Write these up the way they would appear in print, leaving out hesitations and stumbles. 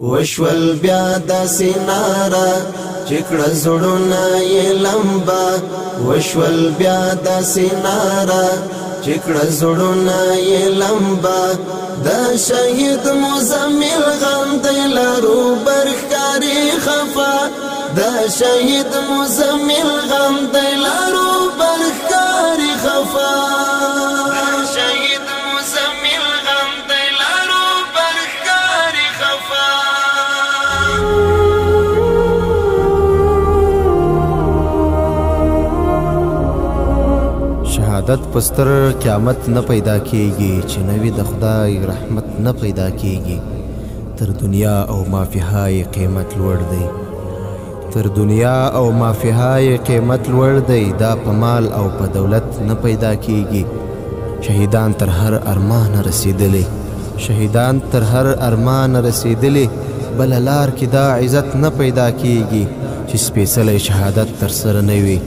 وشول بیا داسې ناره چې کړه زړونه یې لمبه وشول بیا داسې ناره چې کړه زړونه یې لمبه د شهید مزمل غم دی لارو برښکاري خفا د شهید مزمل غم دی لارو برښکاري خفا شهادت پستر قیامت نه پیدا کیږي چې نوی د خدای رحمت نه پیدا کیږي تر دنیا او مافیهای قیمت لوړ دی تر دنیا او مافیهای قیمت لوړ دی دا په مال او په دولت نه پیدا کیږي شهیدان تر هر ارمان رسیدلی شهیدان تر هر ارمان رسیدلی بل لار کې دا عزت نه پیدا کیږي چې سپېڅلی شهادت تر سره نه وي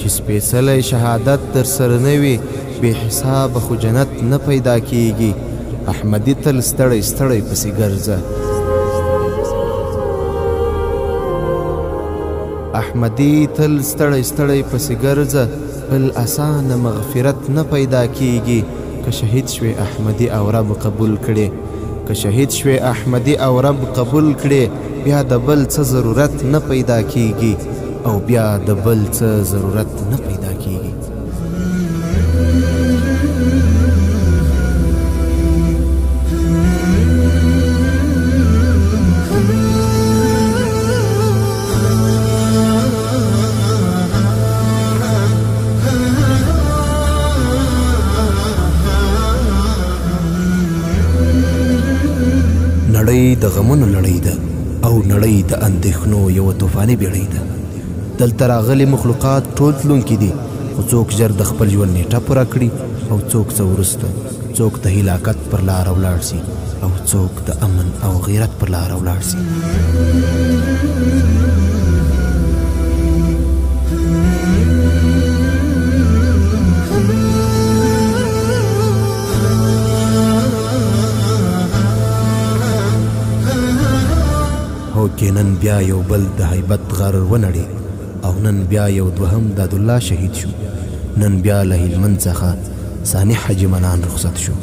چې سپېڅلی شهادت تر سره نه وي بې حسابه خو جنت نه پیدا کیږي احمدي تل ستړی ستړی پسې ګرځه احمدي تل ستړی ستړی پسې ګرځه بل اسانه مغفرت نه پیدا کیږي که شهید شوې احمدي او رب قبول کړي که شهید شوې احمدي او رب قبول کړي بیا د بل څه ضرورت نه پیدا کیږي او بیا د بل څه ضرورت نه پیدا کیږي نړۍ د غمونو لړۍ ده او نړۍ د اندېښنو یوه طوفاني بیړۍ ده دلته راغلي مخلوقات ټول تلونکي دي خو څوک ژر د خپل ژوند نیټه پوره کړي او څوک څه وروسته څوک د هلاکت پر لاره ولاړ سي او څوک د امن او غیرت پر لاره ولاړ سي هو کې نن بیا یو بل د هیبت غر ونړي او نن بیا یو دوهم دادالله شهید شو نن بیا له هلمند څخه ثاني حاجي منان رخصت شو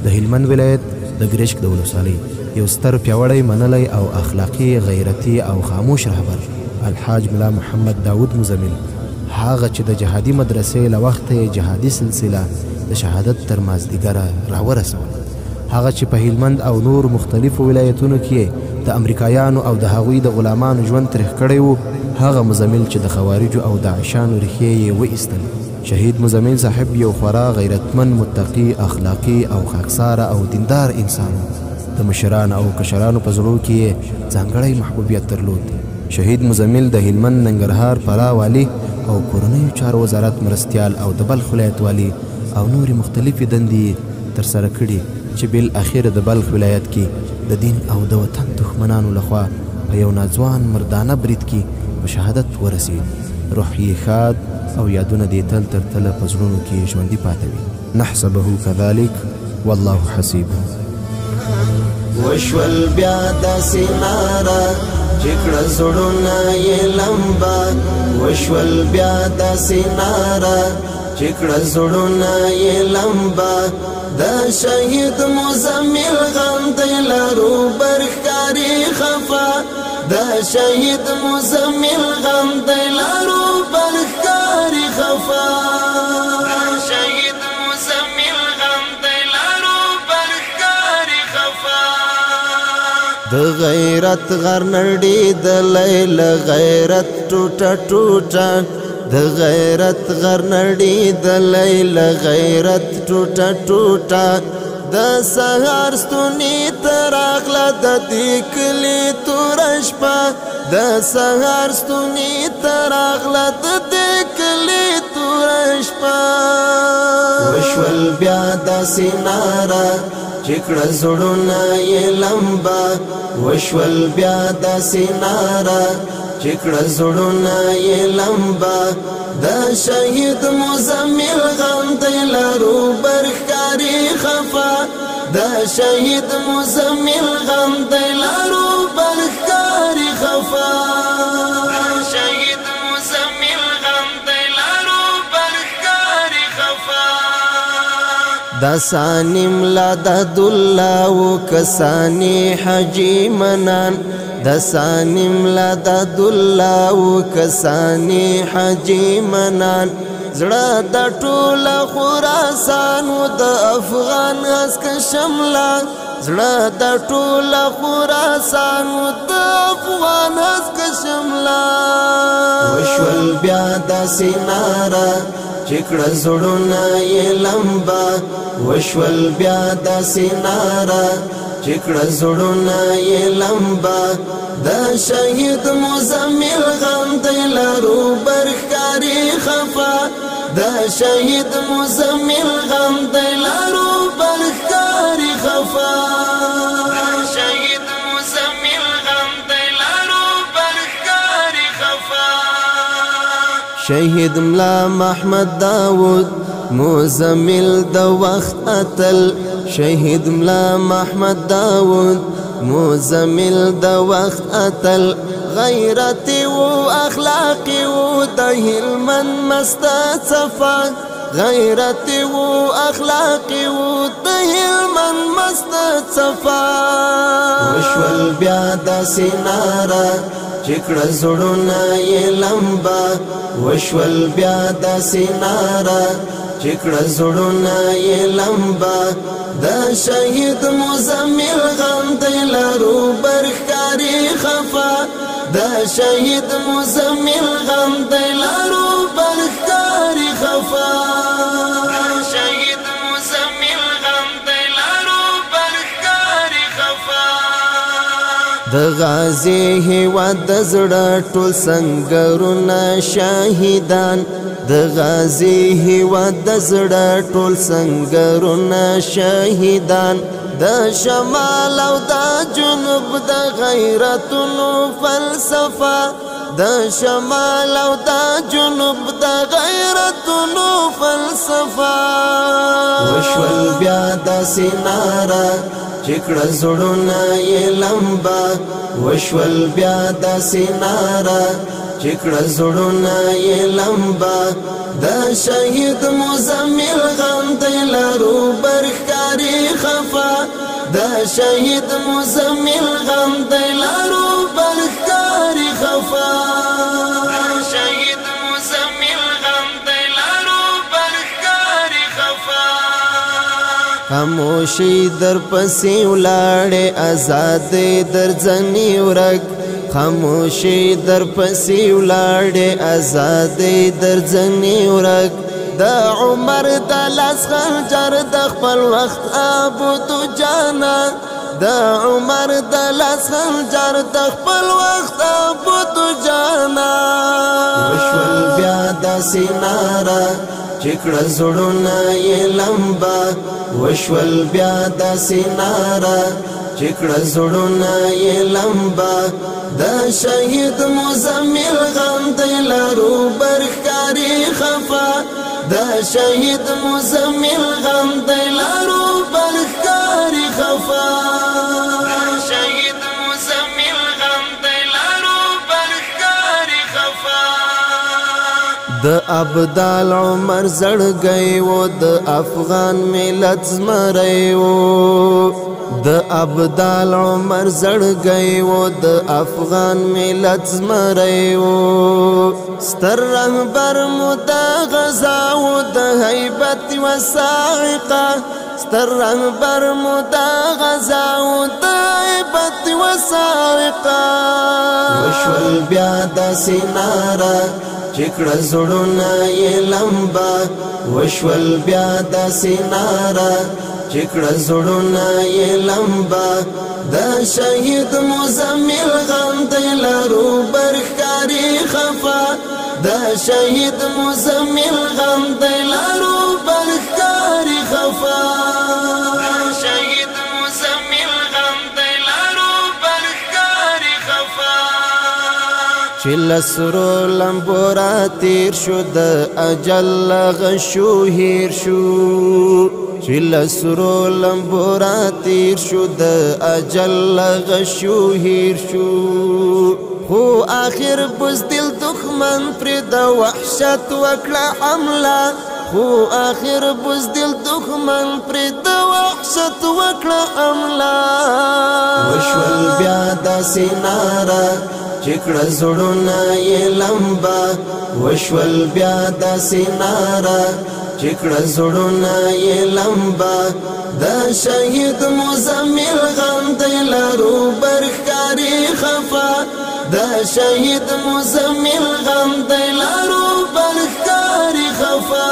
د هلمند ولایت د ګرشک د ولسوالۍ یو ستر پیاوړی منلی او اخلاقي غیرتي او خاموش رهبر الحاج ملا محمد داود مزمل هغه چې د جهادي مدرسې له وخته جهادي سلسله د شهادت تر مازدیګره راورسول هغه چې په هلمند او نور مختلفو ولایتونو کې د امریکایانو او د هغوی د غلامانو ژوند تریخ کړی و هغه مزمل چې د خوارجو او داعشانو ریښې یې وایستل شهید مزمل صاحب یو خورا غیرتمند متقي اخلاقي او خاکساره او دیندار انسان د مشرانو او کشرانو په زړو کې یې ځانګړی محبوبیت درلود شهید مزمل د هلمند ننګرهار فراه والي او کورنیو چارو وزارت مرستیال او د بلخ ولایت والي او نورې مختلفې دندې ترسره کړي چې بالاخره د بلخ ولایت کې د دین او د وطن دښمنانو لخوا په یو ناځوان مردانه برید کې په شهادت ورسید روح یې ښاد او یادونه دې تل تر تله په زړونو کې ژوندي پاته وي نحسبه كذلك والله حسيبه وشول بیا داسې ناره چې کړه زړونه یې لمبه وشول بیا داسې ناره چې کړه زړونه یې لمبه د شهید مزمل غم دی لارو برښکاري خفا د شهید مزمل غم دی لارو برښکاري خفا شهید مزمل غم دی لارو برښکاري خفا د غیرت غر نړۍ د لیل غیرت ټوټه ټوټه د غیرت غر نړۍ د لیل غیرت ټوټه ټوټه د سهار ستونی تر اغله د دې کلي توره شپه د سهار ستونی تر اغله د دې کلي توره شپه وشول بیا داسې ناره چې کړه زړونه یې لمبه وشول بیا داسې ناره چې کړه زړونه یې لمبه د شهید مزمل غم دی لارو برښکاري خفا د شهید مزمل غم دی لارو دا ثانی ملا د الله و کسانی حجی منان دا ثانی ملا د الله و کسانی حجی منان زړه د ټول خراسان و د افغان اسک شملا زړه د ټول خراسان و د افغان اسک شملا وشول بیا د سینارا چکړه زړونه یې لمبا وشول بیا د سینارا چکړه زړونه یې لمبا د شهید مزمل غم دی لرو برخکاری خفا د شهید مزمل غم دی لرو برخکاری خفا شهید مزمل غم دی لرو برخکاری خفا شهید ملا محمد داود مزمل د وخت اتل شهید ملا محمد داود مزمل د وخت اتل غیرتی و اخلاقی و د هلمند مست صفا غیرتی و اخلاقی و د هلمند مست صفا وشول بیا د سینارا چکړه زړونه یې لمبا وشول بیا د سینارا چکړه زړونه یې لمبا د شهید مزمل غم دی لرو برخکاری خفا د شهید مزمل غم دی لرو برخکاری خفا شهید مزمل غم دی لرو برخکاری خفا د غازی هیواد د زړه ټول سنگرونه شاهدان د غازی هیواد د زړه ټول سنگرونه شاهدان د شمال او د جنوب د غیرتونو فلسفه د شمال او د جنوب د غیرتونو فلسفه وشول بیا د سینارا چکړه زړونه یې لمبا وشول بیا د سینارا چکړه زړونه یې لمبا د شهید مزمل غم دی لرو برخکاری خفا د شهید مزمل غم دی لرو برخکاری خفا شهید مزمل غم دی لرو برخکاری خفا خاموشی در پسې ولاړې آزاد در ځنی ورک خاموشی در پسې ولاړې آزاد در ځنی ورک د عمر د لاس خنجر د خپل وخت ابو جانا د عمر د لاس خنجر د خپل وخت ابو جانا وشول بیا د سینارا چکړه زړونه یې لمبا وشول بیا د سینارا چکړه زړونه یې لمبا د شهید مزمل غم دی لرو برخکاری خفا د شهید مزمل غم دی لرو برخکاری خفا شهید مزمل غم دی لرو برخکاری خفا د ابدال عمر زړګی و د افغان ملت زمری و د ابدال عمر زړګی و د افغان ملت زمری و ستر رهبر مو د غزا و د هیبت و صاعقه ستر رهبر مو د غزا و د هیبت و صاعقه وشول بیا د سینارا چکړه زړونه یې لمبا وشول بیا د سینارا چکړه زړونه یې لمبا د شهید مزمل غم دی لرو برخکاری خفا د شهید مزمل غم دی لرو برخکاری خفا شهید مزمل غم دی لرو برخکاری خفا چې لسرو لمبو را تیر شو د اجل غشو هیر شو چې لسرو لمبو را تیر شو د اجل غشو هیر شو خو آخر بزدل دښمن پر د وحشت وکړه حمله خو آخر بزدل دښمن پرې د وحشت وکړه املا وشول بیا داسې ناره چې کړه زړونه یې لمبه وشول بیا داسې ناره چې کړه زړونه یې لمبه د شهید مزمل غم دی لرو برښکاري خفا د شهید مزمل غم دی لرو برښکاري خفا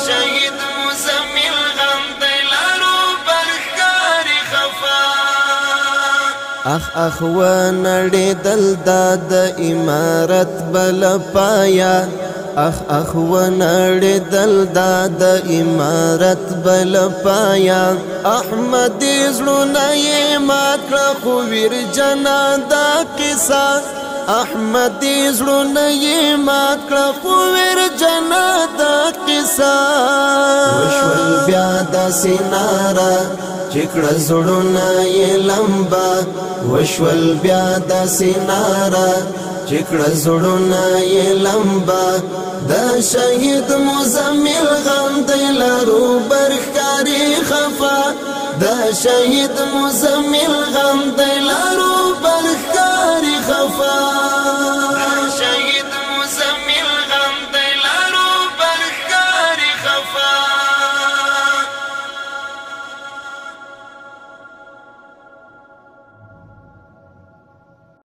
شهید مزمل غم دی لرو برښکاري خفا اخ ونړېدل دا د امارت بل پایا اخ ونړېدل دا د امارت بل پایا احمدي زړونه یې مات کړه خو ویرجنه دا قصه احمدي زړونه یې مات کړه خو ویرجنه دا قصه وشول بیا داسې ناره چې کړه زړونه یې لمبه وشول بیا داسې ناره چې کړه زړونه یې لمبه د شهید مزمل غم دی لرو برښکاري خفا د شهید مزمل غم دی لرو برښکاري خفا